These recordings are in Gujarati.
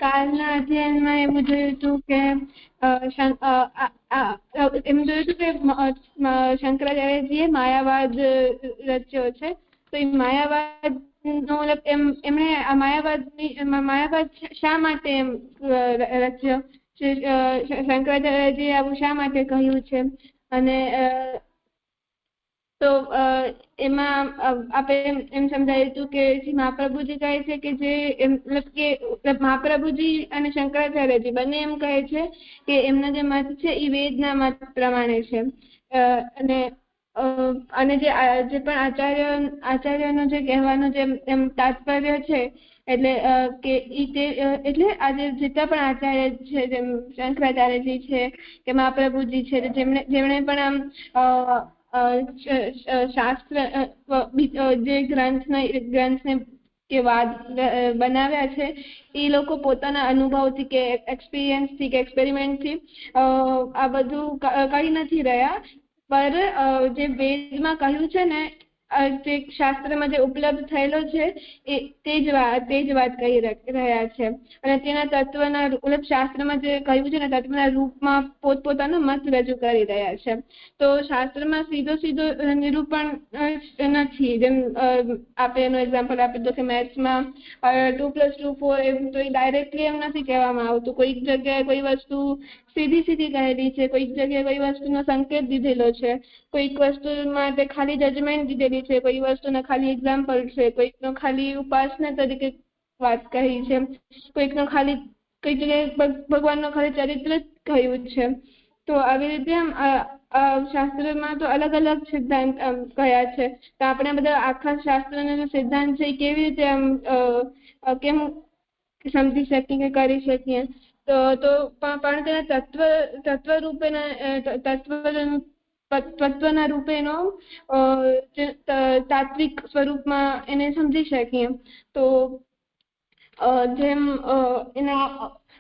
કાલના અધ્યયનમાં એવું જોયું હતું કે એમ જોયું હતું કે શંકરાચાર્યજીએ માયાવાદ રચ્યો છે. તો એ માયાવાદ નો એમણે આ માયાવાદ શા માટે એમ રચ્યો? શંકરાચાર્યજીએ આવું શા માટે કહ્યું છે? અને તો એમાં આપણે એમ સમજાયું હતું કે મહાપ્રભુજી કહે છે કે જે મહાપ્રભુજી અને શંકરાચાર્યજી બંને એમ કહે છે કે એમનો જે મત છે એ વેદના મત પ્રમાણે છે. અને જે પણ આચાર્યનો જે કહેવાનો જે એમ તાત્પર્ય છે એટલે એટલે આજે જેટલા પણ આચાર્ય છે જેમ શંકરાચાર્યજી છે કે મહાપ્રભુજી છે જેમણે પણ આમ શાસ્ત્ર જે ગ્રંથને કે વાદ બનાવ્યા છે એ લોકો પોતાના અનુભવથી કે એક્સપિરિયન્સથી કે એક્સપેરિમેન્ટથી આ બધું કરી નથી રહ્યા, પર જે વેદમાં કહ્યું છે ને જે શાસ્ત્રમાં જે ઉપલબ્ધ થયેલો છે તે જ વાત કહી રહ્યા છે. અને તેના તત્વના શાસ્ત્રમાં જે કહ્યું છે ને તત્વના રૂપમાં પોતપોતાનો મત રજૂ કરી રહ્યા છે. તો શાસ્ત્રમાં સીધો નિરૂપણ નથી. જેમ આપણે એનું એક્ઝામ્પલ આપી દો કે મેથ્સમાં 2 + 2 4 એમ તો એ ડાયરેક્ટલી એમ નથી કહેવામાં આવતું. કોઈક જગ્યાએ કોઈ વસ્તુ સીધી કહેલી છે, કોઈક જગ્યાએ કોઈ વસ્તુનો સંકેત દીધેલો છે, કોઈક વસ્તુ માટે ખાલી જજમેન્ટ દીધેલી છે, કોઈ વસ્તુના ખાલી એક્ઝામ્પલ છે, કોઈકનો ખાલી ઉપાસના તરીકે વાત કહી છે, કોઈકનો ખાલી કઈ જગ્યાએ ભગવાનનો ખાલી ચરિત્ર જ કહ્યું છે. તો આવી રીતે શાસ્ત્રમાં તો અલગ અલગ સિદ્ધાંત કયા છે. તો આપણે બધા આખા શાસ્ત્રના જે સિદ્ધાંત છે એ કેવી રીતે કેમ સમજી શકીએ કે કરી શકીએ? તો પણ તેના તત્વના રૂપેનો તાત્વિક સ્વરૂપમાં એને સમજી શકીએ. તો જેમ એના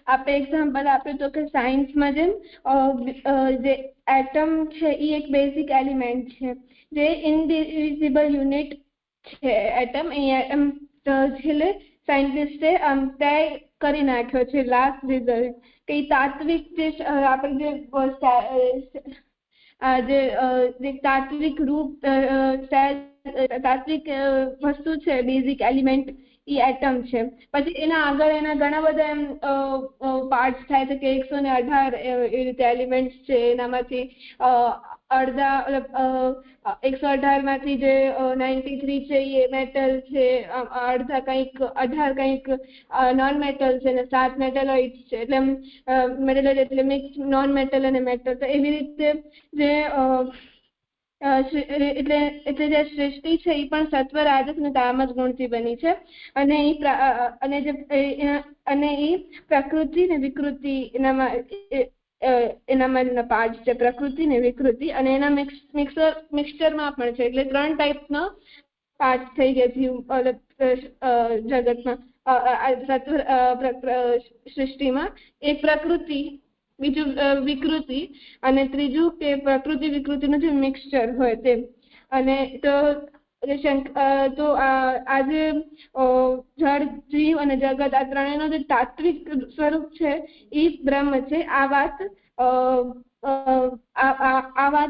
આપણે એક્ઝામ્પલ આપ્યું તો કે સાયન્સમાં જેમ જે એટમ છે એ એક બેઝિક એલિમેન્ટ છે, જે ઇનડિવિઝિબલ યુનિટ છે. એટમ છેલ્લે સાયન્ટિસ્ટે તય કરી નાખ્યો છે લાસ્ટ રિઝલ્ટ કે તાત્વિક જે આપણે જે તાત્વિક રૂપ તાત્વિક વસ્તુ છે બેઝિક એલિમેન્ટ એ એટમ છે. પછી એના આગળ એના ઘણા બધા એમ પાર્ટ્સ થાય છે કે 118 એ રીતે એલિમેન્ટ્સ છે. એનામાંથી અડધા 118 માંથી જે 93 છે એ મેટલ છે, અડધા કંઈક 18 કંઈક નોન મેટલ છે અને 7 મેટલોઇડ છે. એટલે મેટલોઇડ એટલે મિક્સ નોન મેટલ અને મેટલ. તો એવી રીતે જે એટલે જે સૃષ્ટિ છે એ પણ સત્વ, રાજસ અને તામસ ગુણથી બની છે. અને એ પ્રકૃતિ ને વિકૃતિ એનામાં પાર્ટ છે, પ્રકૃતિ ને વિકૃતિ, અને એના મિક્સચરમાં પણ છે. એટલે 3 ટાઈપનો પાર્ટ થઈ ગયા જગતમાં સૃષ્ટિમાં. એક પ્રકૃતિ, બીજું વિકૃતિ, અને ત્રીજું કે પ્રકૃતિ વિકૃતિનું જે મિક્સચર હોય તે. અને તો આજે જળ, જીવ અને જગત આ ત્રણેયનો જે તાત્વિક સ્વરૂપ છે એ બ્રહ્મ છે. આ વાત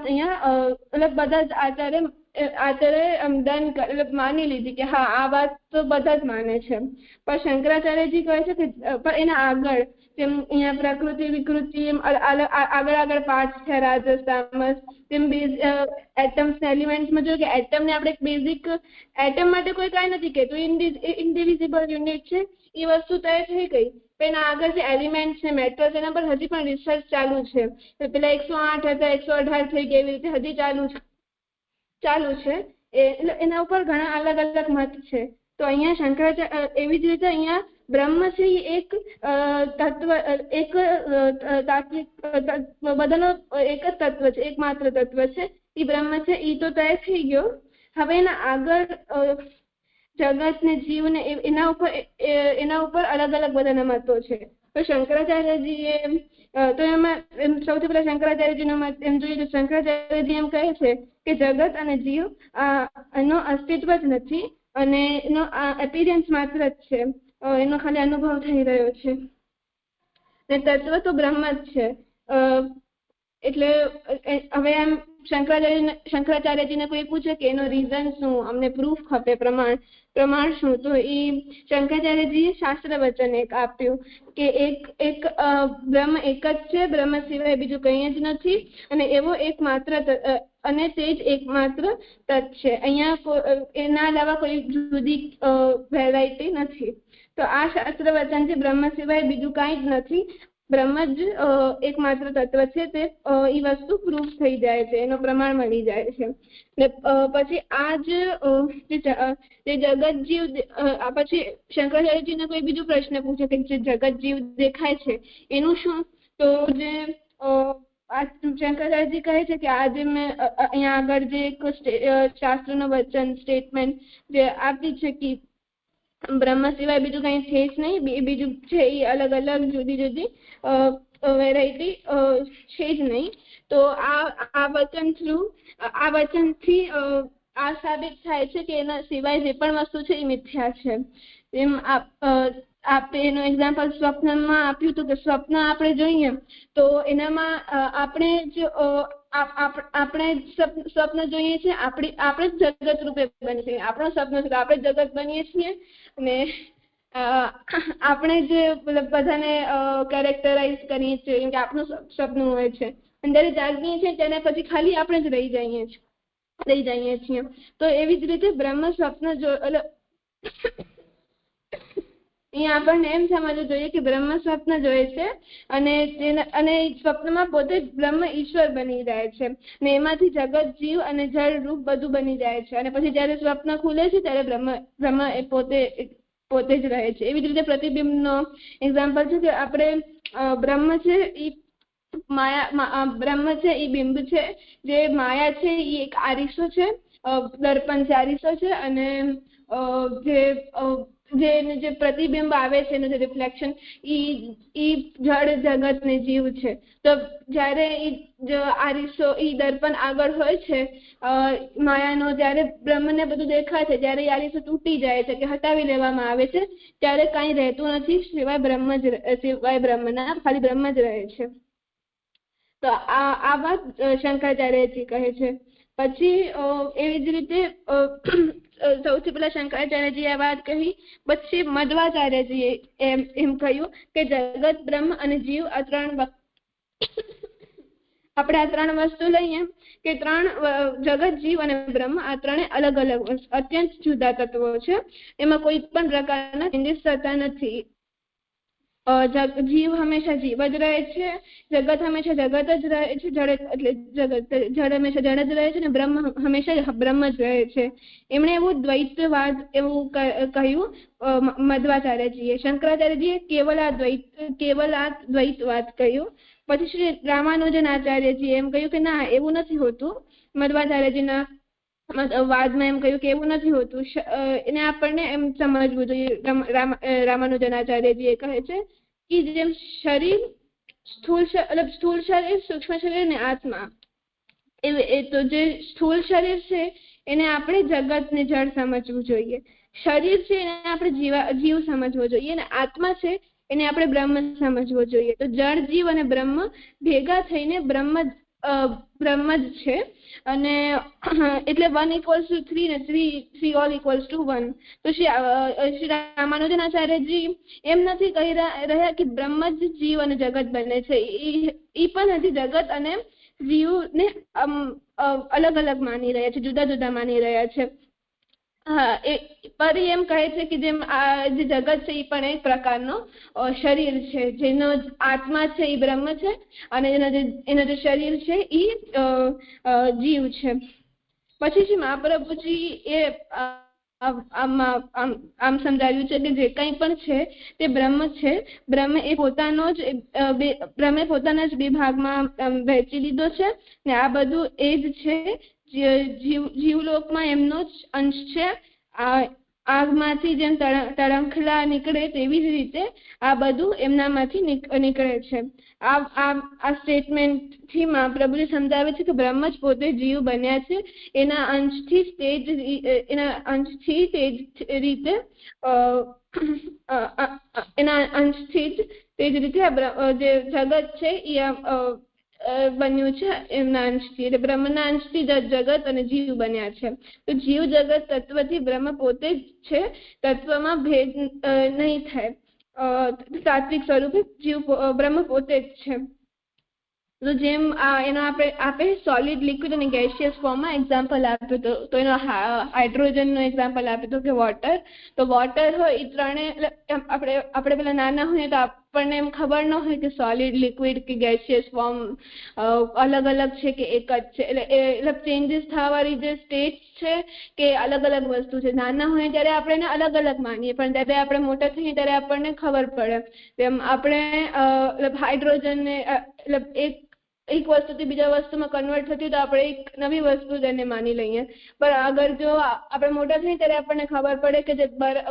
અહીંયા બધા જ આચાર્ય માની લીધી કે હા આ વાત તો બધા જ માને છે. પણ શંકરાચાર્યજી કહે છે કે પણ એના આગળ જેમ અહીંયા પ્રકૃતિ વિકૃતિ આગળ પાર્ટ છે, રાજસ તામસ, તેમ એટમ્સ એલિમેન્ટ્સમાં જો કે એટમને આપણે બેઝિક એટમ માટે કોઈ કાંઈ નથી કહેતું, ઇનડિવિઝિબલ યુનિટ છે એ વસ્તુ તય થઈ ગઈ. એના આગળ જે એલિમેન્ટ છે, મેટલ, એના પર હજી પણ રિસર્ચ ચાલુ છે. પેલા 108 હતા 118 થઈ ગયા, એવી રીતે હજી ચાલુ છે. એના ઉપર ઘણા અલગ અલગ મત છે. તો અહીંયા શંકરાચાર્ય એવી જ રીતે અહીંયા બ્રહ્મ છે એક તત્વ, એક તાત્વિક બધાનો એક જ તત્વ છે, એકમાત્ર તત્વ છે એ બ્રહ્મ છે. એ તો તય થઈ ગયો. હવે એના આગળ જગત ને જીવ ને એના ઉપર અલગ અલગ બધાના મતો છે. તો શંકરાચાર્યજી તો એમાં સૌથી પહેલા શંકરાચાર્યજીનો મત એમ જોઈએ તો શંકરાચાર્યજી એમ કહે છે કે જગત અને જીવ નો અસ્તિત્વ જ નથી, અને એનો એપિરિયન્સ માત્ર જ છે, એનો ખાલી અનુભવ થઈ રહ્યો છે, ને તત્વ તો બ્રહ્મ જ છે. એટલે હવે એમ શંકરાચાર્યજીને કોઈ પૂછે કે એનો રીઝન શું, અમને પ્રૂફ ખપે, પ્રમાણ શું, તો એ શંકરાચાર્યજીએ શાસ્ત્ર વચન એક આપ્યું કે એક બ્રહ્મ એક જ છે, બ્રહ્મ સિવાય બીજું કંઈ જ નથી, અને એવો એકમાત્ર અને તે જ એકમાત્ર તત્વ છે. અહીંયા એના અલાવા કોઈ જુદી વેરાયટી નથી. તો આ શાસ્ત્ર વચન છે, બ્રહ્મ સિવાય બીજું કાંઈ જ નથી, બ્રહ્મ જ એકમાત્ર તત્વ છે. તે એ વસ્તુ પ્રૂફ થઈ જાય છે, એનો પ્રમાણ મળી જાય છે. ને પછી આ જ જગત જીવ પછી શંકરાચાર્યજીને કોઈ બીજો પ્રશ્ન પૂછે કે જે જગત જીવ દેખાય છે એનું શું, તો જે શંકરાચાર્યજી કહે છે કે આજે મેં અહીંયા આગળ જે એક શાસ્ત્રનું વચન સ્ટેટમેન્ટ જે આપી છે કે બ્રહ્મ સિવાય બીજું કઈ છે જ નહીં, બીજું છે એ અલગ અલગ જુદી જુદી વેરાયટી છે જ નહીં. તો આ વચનથી આ સાબિત થાય છે કે એના સિવાય જે પણ વસ્તુ છે એ મિથ્યા છે. એમ આપે એનું એક્ઝામ્પલ સ્વપ્નમાં આપ્યું હતું કે સ્વપ્ન આપણે જોઈએ તો એનામાં આપણે જ સ્વપ્ન જોઈએ છીએ, આપણે જ જગત રૂપે બનીએ છીએ, આપણો સપનું છે આપણે જગત બનીએ છીએ, અને આપણે જ બધાને કેરેક્ટરાઇઝ કરીએ છીએ કેમ કે આપણું સપનું હોય છે, અંદર જાગીએ છીએ તેને પછી ખાલી આપણે જ રહી જઈએ છીએ. તો એવી જ રીતે બ્રહ્મ સ્વપ્ન અહીંયા આપણને એમ સમજવું જોઈએ કે બ્રહ્મ સ્વપ્ન જોઈએ છે અને સ્વપ્નમાં પોતે બ્રહ્મ ઈશ્વર બની જાય છે, ને એમાંથી જગત જીવ અને જળ રૂપ બધું બની જાય છે, અને પછી જયારે સ્વપ્ન ખુલે છે ત્યારે બ્રહ્મ એ પોતે જ રહે છે. એવી જ રીતે પ્રતિબિંબનો એક્ઝામ્પલ છે કે આપણે બ્રહ્મ છે એ બ્રહ્મ છે એ બિંબ છે, જે માયા છે એ એક આરીસો છે, દર્પણ છે, આરીસો છે, અને જે પ્રતિબિંબ આવે છે એનું જે રિફ્લેક્શન ઈ જળ જગત ને જીવ છે. તો જયારે આરીસો ઈ દર્પણ આગળ હોય છે માયાનો, જયારે બ્રહ્મને બધું દેખાય છે, જયારે આરીસો તૂટી જાય છે કે હટાવી લેવામાં આવે છે ત્યારે કઈ રહેતું નથી સિવાય બ્રહ્મના, ખાલી બ્રહ્મ જ રહે છે. તો આ વાત શંકરાચાર્યજી કહે છે. પછી એવી જ રીતે સૌથી પહેલા શંકરાચાર્યજી આ વાત કહી, પછી મધ્વાચાર્યજીએ એમ કહ્યું કે જગત બ્રહ્મ અને જીવ આપણે આ ત્રણ વસ્તુ લઈએ કે જગત જીવ અને બ્રહ્મ આ ત્રણે અલગ અલગ અત્યંત જુદા તત્વો છે, એમાં કોઈ પણ પ્રકારના ચેન્જીસ થતા નથી. જીવ હંમેશા જીવ જ રહે છે, જગત હંમેશા જગત જ રહે છે, જડ હંમેશા જડ જ રહે છે, અને બ્રહ્મ હંમેશા બ્રહ્મ જ રહે છે. એમણે એવું દ્વૈતવાદ એવું કહ્યું મધ્વાચાર્યજીએ. શંકરાચાર્યજીએ કેવલ આ દ્વૈતવાદ કહ્યું. પછી શ્રી રામાનુજન આચાર્યજી એમ કહ્યું કે ના એવું નથી હોતું, મધ્વાચાર્યજીના વાદમાં એમ કહ્યું કે એવું નથી હોતું, એને આપણને એમ સમજવું જોઈએ. રામાનુજન આચાર્યજી એ કહે છે કે જેમ શરીર સ્થૂળ શરીર, સૂક્ષ્મ શરીર અને આત્મા, તો જે સ્થૂળ શરીર છે એને આપણે જગત ને જળ સમજવું જોઈએ, શરીર છે એને આપણે જીવ સમજવો જોઈએ, અને આત્મા છે એને આપણે બ્રહ્મ સમજવો જોઈએ. તો જળ જીવ અને બ્રહ્મ ભેગા થઈને બ્રહ્મ જ છે, અને એટલે 1=3 ને 3=1. તો શ્રી રામાનુજન આચાર્યજી એમ નથી કહી રહ્યા કે બ્રહ્મ જ જીવ અને જગત બને છે, એ પણ નથી જગત અને જીવને અલગ અલગ માની રહ્યા છે, જુદા જુદા માની રહ્યા છે. હા, પરી એમ કહે છે કે જેમ આ જે જગત છે એ પણ એક પ્રકારનો શરીર છે, જેનો આત્મા છે એ બ્રહ્મ છે, અને એનો જે શરીર છે એ જીવ છે. પછી શ્રી મહાપ્રભુજી એ આમ સમજાવ્યું છે કે જે કંઈ પણ છે તે બ્રહ્મ છે, બ્રહ્મે પોતાના જ બે ભાગમાં વહેંચી લીધો છે, ને આ બધું એ જ છે, જીવલોકમાં એમનો જ અંશ છે. આગમાંથી જેમ તણખલા નીકળે તેવી જ રીતે આ બધું એમનામાંથી નીકળે છે. આ સ્ટેટમેન્ટ થી મહાપ્રભુજી સમજાવે છે કે બ્રહ્મ જ પોતે જીવ બન્યા છે. એના અંશથી તે જ રીતે જે જગત છે એ બન્યું છે એમના અંશથી, એટલે બ્રહ્મના અંશથી જગત અને જીવ બન્યા છે. તો જીવ જગત તત્વથી બ્રહ્મ પોતે જ છે, તત્વમાં ભેદ નહીં થાય. સાત્વિક સ્વરૂપે જીવ બ્રહ્મ પોતે જ છે. તો જેમ એનો આપણે સોલિડ, લિક્વિડ અને ગેસિયસ ફોર્મમાં એક્ઝામ્પલ આપ્યું તો એનો હાઇડ્રોજનનો એક્ઝામ્પલ આપ્યું હતું કે વોટર. તો વોટર હોય એ ત્રણે આપણે પેલા નાના હોઈએ તો આપણને એમ ખબર ન હોય કે સોલિડ, લિક્વિડ કે ગેસિયસ ફોર્મ અલગ અલગ છે કે એક જ છે. એટલે ચેન્જીસ થવાવાળી જે સ્ટેટ છે કે અલગ અલગ વસ્તુ છે. નાના હોય ત્યારે આપણે એને અલગ અલગ માનીએ, પણ ત્યારે આપણે મોટા થઈએ ત્યારે આપણને ખબર પડે. તેમ આપણે હાઇડ્રોજનને એક વસ્તુથી બીજા વસ્તુમાં કન્વર્ટ થતી તો આપણે એક નવી વસ્તુ તેને માની લઈએ. પણ અગર જો આપણે મોટા થઈએ ત્યારે આપણને ખબર પડે કે જે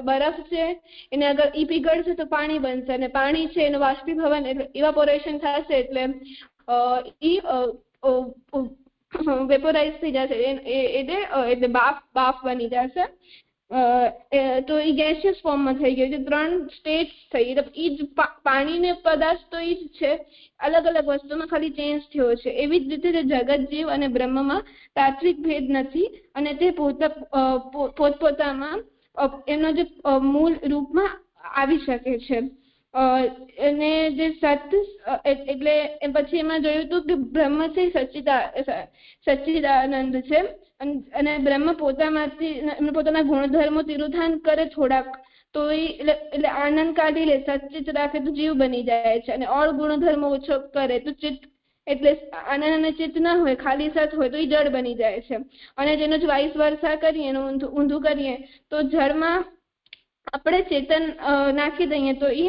બરફ છે એને અગર ઈ પીગળશે તો પાણી બનશે, અને પાણી છે એનું બાષ્પીભવન એટલે ઇવાપોરેશન થશે એટલે વેપોરાઇઝ થઈ જશે, એટલે બાફ બની જશે. તો એ ગેસિયસ ફોર્મમાં થઈ ગયું છે. 3 સ્ટેટ્સ થઈ. એ જ પાણીને પદાર્થ તો એ જ છે, અલગ અલગ વસ્તુમાં ખાલી ચેન્જ થયો છે. એવી જ રીતે જગત, જીવ અને બ્રહ્મમાં તાત્વિક ભેદ નથી, અને તે પોતપોતામાં એમનો જે મૂળ રૂપમાં આવી શકે છે. અને જે સત્ય એટલે પછી એમાં જોયું હતું કે બ્રહ્મ છે સચ્ચિદાનંદ છે, અને બ્રહ્મ પોતાના ગુણધર્મો તિરોધાન કરે થોડાક, તો એટલે આનંદ કાઢી લે, સચિત રાખે તો જીવ બની જાય છે, અને ઓર ગુણધર્મો ઓછો કરે તો ચિત્ત, એટલે આનંદ અને ચિત્ત ના હોય, ખાલી સત હોય તો એ જળ બની જાય છે. અને જેનો જ વાઇસ વર્ષા કરીએ, એનું ઊંધું કરીએ તો જળમાં આપણે ચેતન નાખી દઈએ તો એ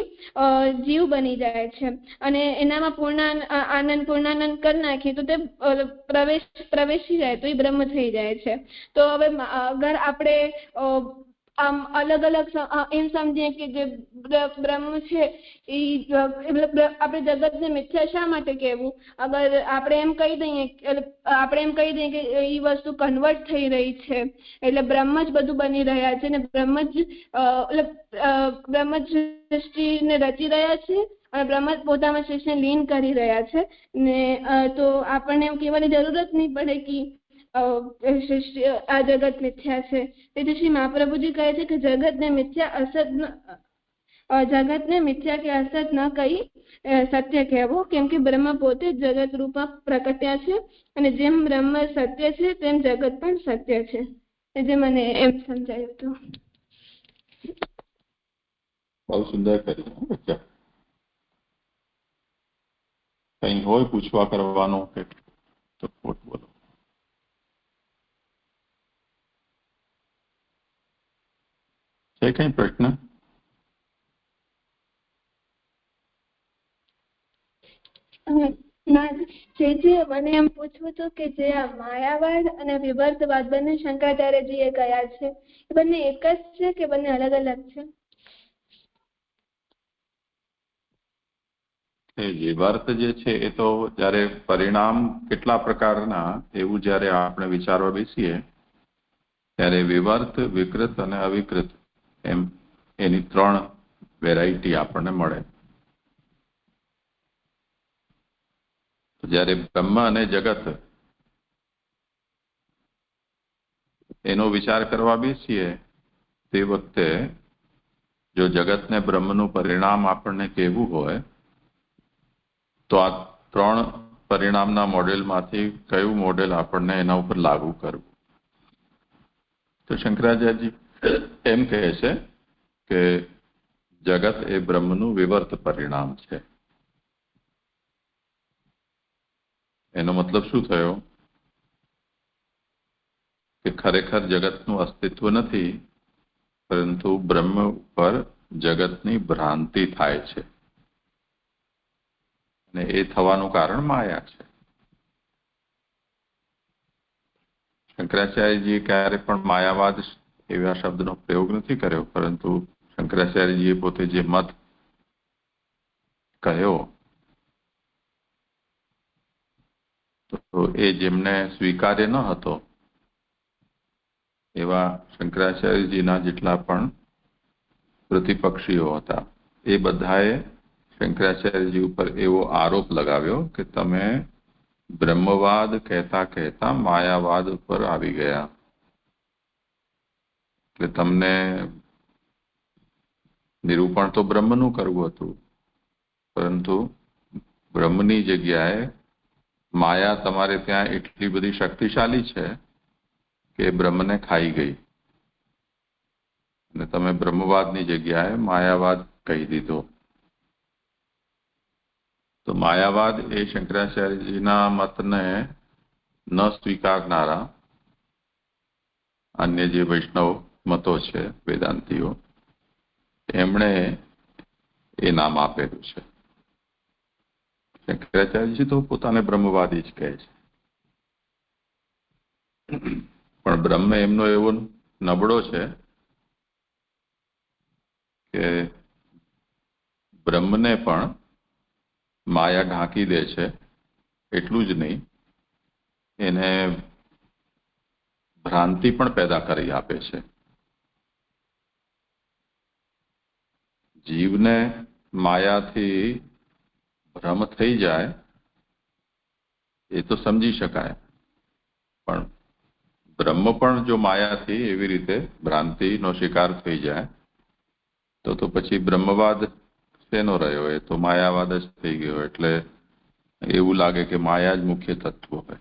જીવ બની જાય છે, અને એનામાં પૂર્ણાનંદ કરી નાખીએ તો તે પ્રવેશી જાય તો એ બ્રહ્મ થઈ જાય છે. તો હવે અગર આપણે આમ અલગ અલગ એમ સમજીએ કે જે બ્રહ્મ છે એ આપણે જગતને મિથ્યા શા માટે કહેવું? અગર આપણે એમ કહી દઈએ કે એ વસ્તુ કન્વર્ટ થઈ રહી છે, એટલે બ્રહ્મ જ બધું બની રહ્યા છે, ને બ્રહ્મ જ સૃષ્ટિને રચી રહ્યા છે, અને બ્રહ્મ જ પોતામાં સૃષ્ટિને લીન કરી રહ્યા છે. ને તો આપણને એમ કહેવાની જરૂરત નહીં પડે કે આ જગત મિથ્યા છે. તેથી શ્રી મહાપ્રભુજી કહે છે કે જગતને મિથ્યા કે અસત ન કહી સત્ય કહેવો, કેમ કે બ્રહ્મ પોતે જગત રૂપમાં પ્રકટ્યા છે, અને જેમ બ્રહ્મ સત્ય છે તેમ જગત પણ સત્ય છે. જે મને એમ સમજાયું હતું. બહુ સુંદર કર્યું. કઈ હોય પૂછવા કરવાનો કે તો બોલો. છે કઈ પ્રશ્ન? મને એમ પૂછવું હતું કે જે આ માયાવાદ અને વિવર્તવાદ બંને શંકરાચાર્યજીએ કયા છે, એ બંને એક જ છે કે બંને અલગ અલગ છે? વિવર્ત જે છે એ તો જયારે પરિણામ કેટલા પ્રકારના એવું જયારે આપણે વિચારવા બેસીએ ત્યારે વિવર્ત, વિકૃત અને અવિકૃત એમ એની 3 વેરાયટી આપણને મળે. જયારે બ્રહ્મ અને જગત એનો વિચાર કરવા બેસીએ તે વખતે જો જગતને બ્રહ્મનું પરિણામ આપણને કહેવું હોય તો આ 3 પરિણામના મોડેલમાંથી કયું મોડેલ આપણને એના ઉપર લાગુ કરવું? તો શંકરાચાર્યજી એમ કહે છે કે જગત એ બ્રહ્મનું વિવર્ત પરિણામ છે. એનો મતલબ શું થયો કે ખરેખર જગતનું અસ્તિત્વ નથી, પરંતુ બ્રહ્મ ઉપર જગતની ભ્રાંતિ થાય છે, અને એ થવાનું કારણ માયા છે. શંકરાચાર્યજી ક્યારે પણ માયાવાદ એવા શબ્દનો પ્રયોગ નથી કર્યો, પરંતુ શંકરાચાર્યજીએ પોતે જે મત કહ્યો તો એ જેમને સ્વીકાર્ય ન હતો એવા શંકરાચાર્યજીના જેટલા પણ પ્રતિપક્ષીઓ હતા એ બધાએ શંકરાચાર્યજી ઉપર એવો આરોપ લગાવ્યો કે તમે બ્રહ્મવાદ કહેતા કહેતા માયાવાદ ઉપર આવી ગયા. એટલે તમને નિરૂપણ તો બ્રહ્મનું કરવું હતું, પરંતુ બ્રહ્મની જગ્યાએ માયા તમારે ત્યાં એટલી બધી શક્તિશાળી છે કે બ્રહ્મને ખાઈ ગઈ અને તમે બ્રહ્મવાદની જગ્યાએ માયાવાદ કહી દીધો. તો માયાવાદ એ શંકરાચાર્યજીના મતને ન સ્વીકારનારા અન્ય જે વૈષ્ણવ મતો છે, વેદાંતિઓ, એમણે એ નામ આપેલું છે. શંકરાચાર્યજી તો પોતાને બ્રહ્મવાદી જ કહે છે, પણ બ્રહ્મ એમનો એવો નબળો છે કે બ્રહ્મને પણ માયા ઢાંકી દે છે. એટલું જ નહીં, એને ભ્રાંતિ પણ પેદા કરી આપે છે. જીવને માયાથી ભ્રમ થઈ જાય એ તો સમજી શકાય, પણ બ્રહ્મ પણ જો માયાથી એવી રીતે ભ્રાંતિનો શિકાર થઈ જાય તો પછી બ્રહ્મવાદ શેનો રહ્યો? એ તો માયાવાદ જ થઈ ગયો. એટલે એવું લાગે કે માયા જ મુખ્ય તત્વ હોય.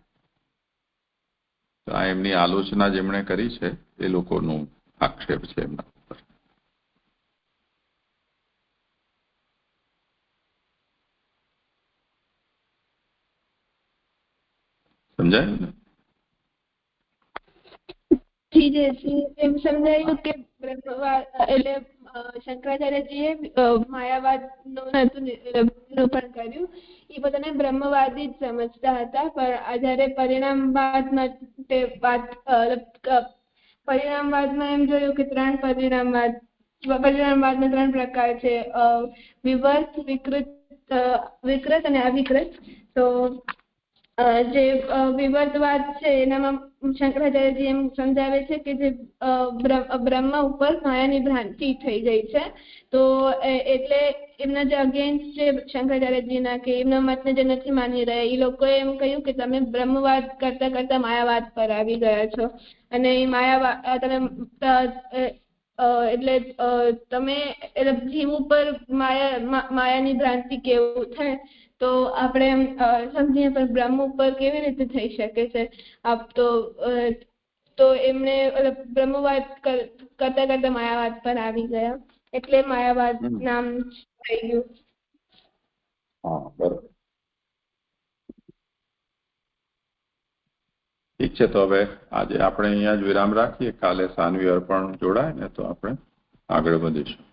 તો આ એમની આલોચના જેમણે કરી છે એ લોકોનું આક્ષેપ છે એમના ઉપર. સમજાયું ને? એમ સમજાયું કે બ્રહ્મવાદ એટલે શંકરાચાર્યજીએ માયાવાદ નું નિરૂપણ કર્યું. એ પોતાને બ્રહ્મવાદી જ સમજતા હતા, પણ જયારે પરિણામવાદમાં એમ જોયું કે પરિણામવાદના 3 પ્રકાર છે: વિવર્ત, વિકૃત અને અવિકૃત. તો જે વિવર્તવાદ છે એનામાં શંકરાચાર્યજી એમ સમજાવે છે કે જે બ્રહ્મ ઉપર માયાની ભ્રાંતિ થઈ ગઈ છે. તો એટલે એમના જે અગેન્સ્ટ છે શંકરાચાર્યજીના, કે એમના મતને જે નથી માની રહ્યા, એ લોકોએ એમ કહ્યું કે તમે બ્રહ્મવાદ કરતા કરતા માયાવાદ પર આવી ગયા છો. અને એ માયાવાદ તમે જીવ ઉપર માયાની ભ્રાંતિ કેવું થાય તો આપણે સમજીએ, પણ બ્રહ્મ ઉપર કેવી રીતે થઈ શકે છે? તો એમને બ્રહ્મવાદ કરતા કરતા માયાવાદ પર આવી ગયા, એટલે માયાવાદ નામ થઈ ગયું. હા, બરોબર. ઠીક છે, તો હવે આજે આપણે અહીંયા જ વિરામ રાખીએ. કાલે સાન્વી અર્પણ જોડાય ને તો આપણે આગળ વધીશું.